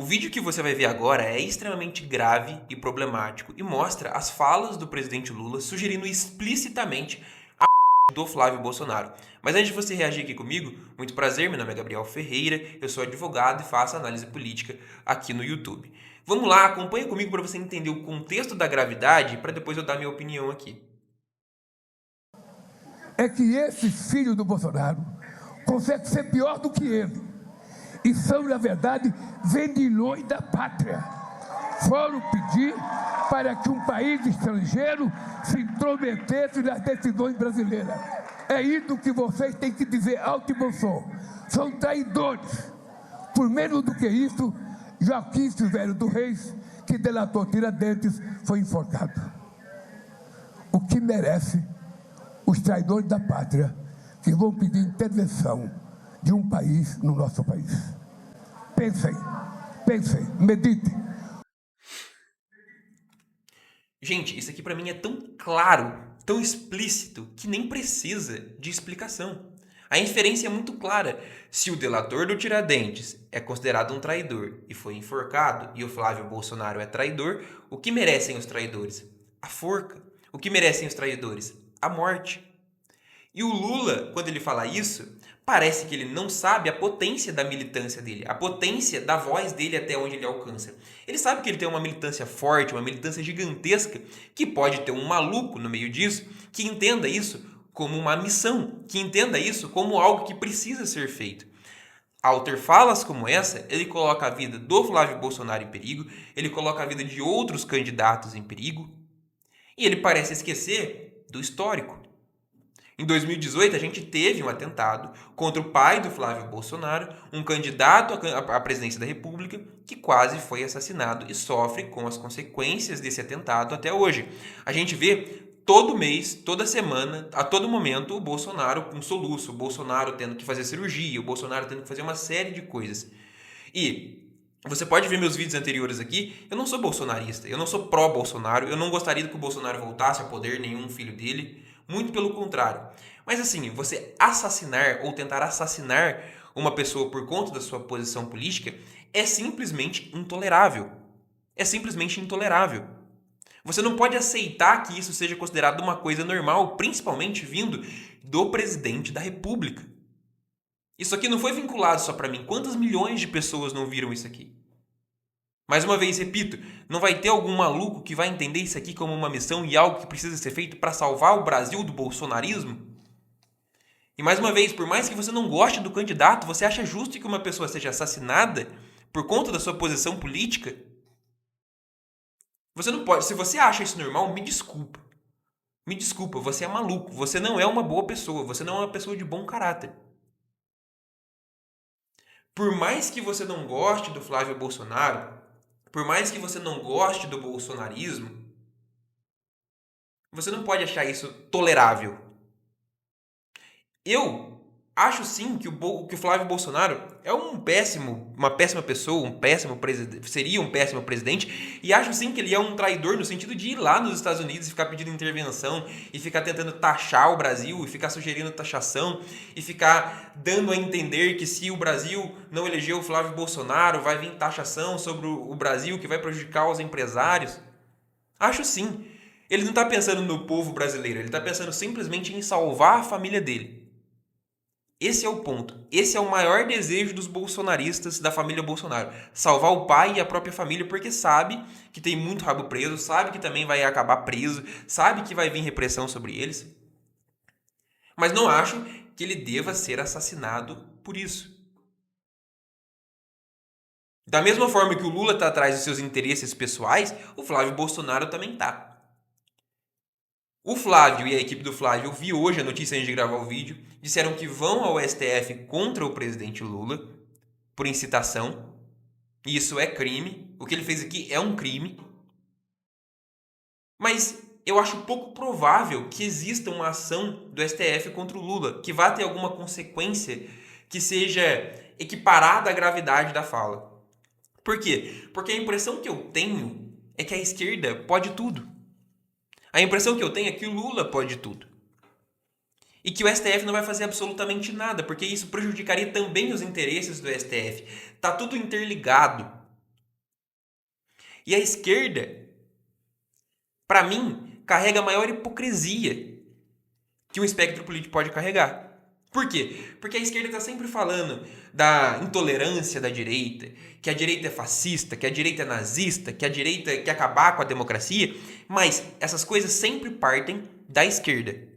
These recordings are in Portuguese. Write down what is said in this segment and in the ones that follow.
O vídeo que você vai ver agora é extremamente grave e problemático e mostra as falas do presidente Lula sugerindo explicitamente a do Flávio Bolsonaro. Mas antes de você reagir aqui comigo, muito prazer, meu nome é Gabriel Ferreira, eu sou advogado e faço análise política aqui no YouTube. Vamos lá, acompanha comigo para você entender o contexto da gravidade para depois eu dar minha opinião aqui. É que esse filho do Bolsonaro consegue ser pior do que ele. E são, na verdade, vendilhões da pátria. Foram pedir para que um país estrangeiro se intrometesse nas decisões brasileiras. É isso que vocês têm que dizer alto e bom som. São traidores. Por menos do que isso, Joaquim Silvério dos Reis, que delatou Tiradentes, foi enforcado. O que merece os traidores da pátria que vão pedir intervenção de um país no nosso país. Pensem, meditem. Gente, isso aqui para mim é tão claro, tão explícito, que nem precisa de explicação. A inferência é muito clara. Se o delator do Tiradentes é considerado um traidor e foi enforcado, e o Flávio Bolsonaro é traidor, o que merecem os traidores? A forca. O que merecem os traidores? A morte. E o Lula, quando ele fala isso, parece que ele não sabe a potência da militância dele, a potência da voz dele até onde ele alcança. Ele sabe que ele tem uma militância forte, uma militância gigantesca, que pode ter um maluco no meio disso, que entenda isso como uma missão, que entenda isso como algo que precisa ser feito. Ao ter falas como essa, ele coloca a vida do Flávio Bolsonaro em perigo, ele coloca a vida de outros candidatos em perigo, e ele parece esquecer do histórico. Em 2018, a gente teve um atentado contra o pai do Flávio Bolsonaro, um candidato à presidência da República, que quase foi assassinado e sofre com as consequências desse atentado até hoje. A gente vê todo mês, toda semana, a todo momento, o Bolsonaro com soluço, o Bolsonaro tendo que fazer cirurgia, o Bolsonaro tendo que fazer uma série de coisas. E você pode ver meus vídeos anteriores aqui, eu não sou bolsonarista, eu não sou pró-Bolsonaro, eu não gostaria que o Bolsonaro voltasse ao poder, nenhum filho dele, muito pelo contrário. Mas assim, você assassinar ou tentar assassinar uma pessoa por conta da sua posição política é simplesmente intolerável. É simplesmente intolerável. Você não pode aceitar que isso seja considerado uma coisa normal, principalmente vindo do presidente da República. Isso aqui não foi vinculado só para mim. Quantas milhões de pessoas não viram isso aqui? Mais uma vez, repito, não vai ter algum maluco que vai entender isso aqui como uma missão e algo que precisa ser feito para salvar o Brasil do bolsonarismo? E mais uma vez, por mais que você não goste do candidato, você acha justo que uma pessoa seja assassinada por conta da sua posição política? Você não pode. Se você acha isso normal, me desculpa. Me desculpa, você é maluco. Você não é uma boa pessoa. Você não é uma pessoa de bom caráter. Por mais que você não goste do Flávio Bolsonaro, por mais que você não goste do bolsonarismo, você não pode achar isso tolerável. Eu acho sim que o Flávio Bolsonaro é uma péssima pessoa, seria um péssimo presidente, e acho sim que ele é um traidor no sentido de ir lá nos Estados Unidos e ficar pedindo intervenção, e ficar tentando taxar o Brasil, e ficar sugerindo taxação, e ficar dando a entender que se o Brasil não eleger o Flávio Bolsonaro, vai vir taxação sobre o Brasil, que vai prejudicar os empresários. Acho sim. Ele não está pensando no povo brasileiro, ele está pensando simplesmente em salvar a família dele. Esse é o ponto. Esse é o maior desejo dos bolsonaristas da família Bolsonaro. Salvar o pai e a própria família porque sabe que tem muito rabo preso, sabe que também vai acabar preso, sabe que vai vir repressão sobre eles. Mas não acho que ele deva ser assassinado por isso. Da mesma forma que o Lula está atrás dos seus interesses pessoais, o Flávio Bolsonaro também está. O Flávio e a equipe do Flávio, eu vi hoje a notícia antes de gravar o vídeo, disseram que vão ao STF contra o presidente Lula por incitação. E isso é crime. O que ele fez aqui é um crime. Mas eu acho pouco provável que exista uma ação do STF contra o Lula, que vá ter alguma consequência que seja equiparada à gravidade da fala. Por quê? Porque a impressão que eu tenho é que a esquerda pode tudo. A impressão que eu tenho é que o Lula pode tudo. E que o STF não vai fazer absolutamente nada, porque isso prejudicaria também os interesses do STF. Tá tudo interligado. E a esquerda, para mim, carrega a maior hipocrisia que um espectro político pode carregar. Por quê? Porque a esquerda está sempre falando da intolerância da direita, que a direita é fascista, que a direita é nazista, que a direita quer acabar com a democracia, mas essas coisas sempre partem da esquerda.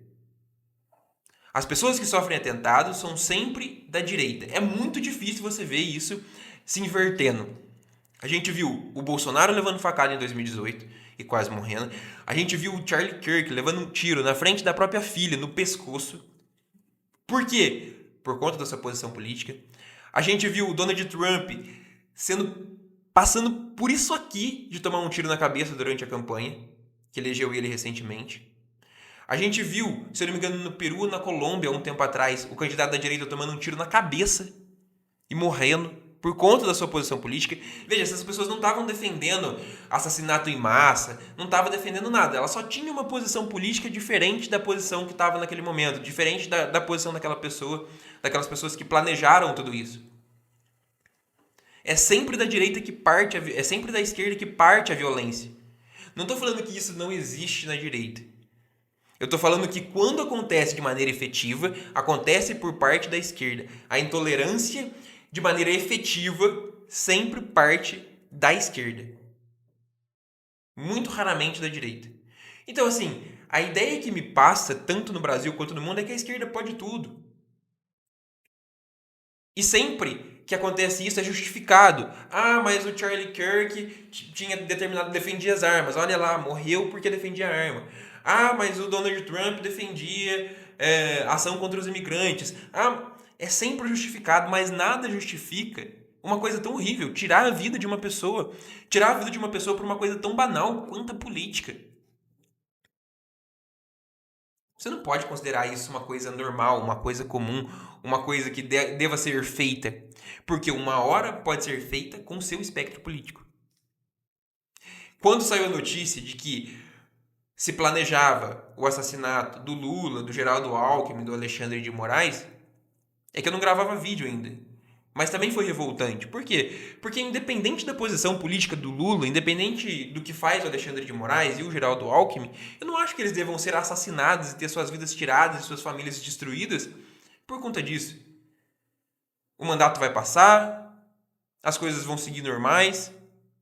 As pessoas que sofrem atentados são sempre da direita. É muito difícil você ver isso se invertendo. A gente viu o Bolsonaro levando facada em 2018 e quase morrendo. A gente viu o Charlie Kirk levando um tiro na frente da própria filha, no pescoço. Por quê? Por conta da sua posição política. A gente viu o Donald Trump passando por isso aqui de tomar um tiro na cabeça durante a campanha, que elegeu ele recentemente. A gente viu, se eu não me engano, no Peru, na Colômbia, um tempo atrás, o candidato da direita tomando um tiro na cabeça e morrendo por conta da sua posição política. Veja, essas pessoas não estavam defendendo assassinato em massa, não estavam defendendo nada. Elas só tinham uma posição política diferente da posição que estava naquele momento, diferente da posição daquela pessoa, daquelas pessoas que planejaram tudo isso. É sempre da direita que parte, é sempre da esquerda que parte a violência. Não estou falando que isso não existe na direita. Eu estou falando que quando acontece de maneira efetiva, acontece por parte da esquerda. A intolerância de maneira efetiva sempre parte da esquerda. Muito raramente da direita. Então, assim, a ideia que me passa, tanto no Brasil quanto no mundo, é que a esquerda pode tudo. E sempre que acontece isso é justificado. Ah, mas o Charlie Kirk defendia as armas. Olha lá, morreu porque defendia a arma. Ah, mas o Donald Trump defendia ação contra os imigrantes. É sempre justificado, mas nada justifica uma coisa tão horrível. Tirar a vida de uma pessoa. Tirar a vida de uma pessoa por uma coisa tão banal quanto a política. Você não pode considerar isso uma coisa normal, uma coisa comum, uma coisa que deva ser feita. Porque uma hora pode ser feita com o seu espectro político. Quando saiu a notícia de que se planejava o assassinato do Lula, do Geraldo Alckmin, do Alexandre de Moraes, é que eu não gravava vídeo ainda. Mas também foi revoltante. Por quê? Porque independente da posição política do Lula, independente do que faz o Alexandre de Moraes e o Geraldo Alckmin, eu não acho que eles devam ser assassinados e ter suas vidas tiradas e suas famílias destruídas por conta disso. O mandato vai passar, as coisas vão seguir normais.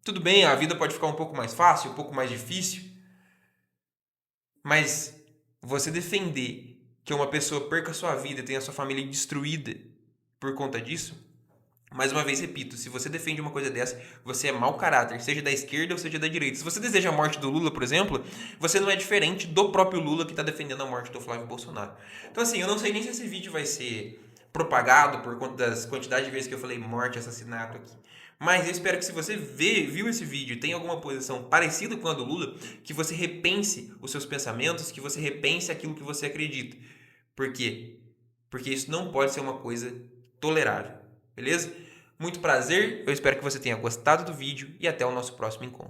Tudo bem, a vida pode ficar um pouco mais fácil, um pouco mais difícil. Mas você defender que uma pessoa perca sua vida e tenha sua família destruída por conta disso, mais uma vez repito, se você defende uma coisa dessa, você é mau caráter, seja da esquerda ou seja da direita. Se você deseja a morte do Lula, por exemplo, você não é diferente do próprio Lula que está defendendo a morte do Flávio Bolsonaro. Então assim, eu não sei nem se esse vídeo vai ser propagado por conta das quantidades de vezes que eu falei morte, assassinato aqui. Mas eu espero que se você viu esse vídeo e tem alguma posição parecida com a do Lula, que você repense os seus pensamentos, que você repense aquilo que você acredita. Por quê? Porque isso não pode ser uma coisa tolerável. Beleza? Muito prazer, eu espero que você tenha gostado do vídeo e até o nosso próximo encontro.